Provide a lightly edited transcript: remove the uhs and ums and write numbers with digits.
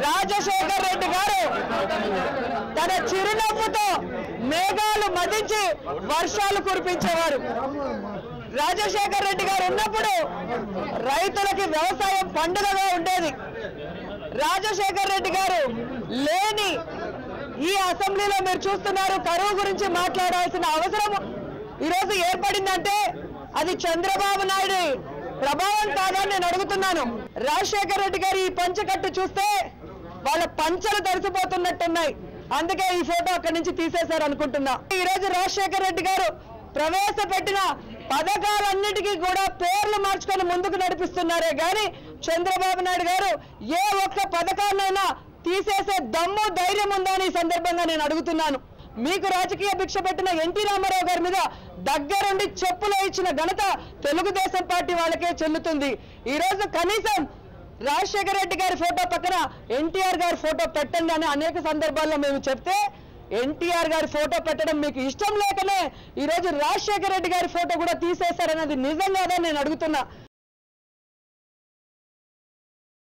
రాజశేఖర్ రెడ్డి గారు తన చిరునవ్వుతో మేఘాలు మదించి వర్షాలు కురిపించేవారు. రాజశేఖర్ రెడ్డి గారు ఉన్నప్పుడు రైతులకి వ్యవసాయం పండుగగా ఉండేది. రాజశేఖర్ రెడ్డి గారు లేని ఈ అసెంబ్లీలో మీరు చూస్తున్నారు, కరువు గురించి మాట్లాడాల్సిన అవసరం ఈరోజు ఏర్పడిందంటే అది చంద్రబాబు నాయుడు ప్రభావం కాదని నేను అడుగుతున్నాను. రాజశేఖర్ రెడ్డి గారు ఈ పంచకట్టు చూస్తే వాళ్ళ పంచలు తడిసిపోతున్నట్టున్నాయి. అందుకే ఈ ఫోటో అక్కడి నుంచి తీసేశారు అనుకుంటున్నా. ఈరోజు రాజశేఖర్ రెడ్డి గారు ప్రవేశపెట్టిన పథకాలన్నిటికీ కూడా పేర్లు మార్చుకొని ముందుకు నడిపిస్తున్నారే గాని చంద్రబాబు నాయుడు గారు ఏ ఒక్క పథకాన్నైనా తీసేసే దమ్ము ధైర్యం ఉందా అని ఈ సందర్భంగా నేను అడుగుతున్నాను. మీకు రాజకీయ భిక్ష పెట్టిన ఎన్టీ రామారావు గారి మీద దగ్గరుండి చెప్పులు ఇచ్చిన ఘనత తెలుగుదేశం పార్టీ వాళ్ళకే చెల్లుతుంది. ఈ రోజు కనీసం రాజశేఖర రెడ్డి గారి ఫోటో పక్కన ఎన్టీఆర్ గారి ఫోటో పెట్టండి అని అనేక సందర్భాల్లో మేము చెప్తే ఎన్టీఆర్ గారి ఫోటో పెట్టడం మీకు ఇష్టం లేకనే ఈరోజు రాజశేఖర రెడ్డి గారి ఫోటో కూడా తీసేశారన్నది నిజం కాదని నేను అడుగుతున్నా.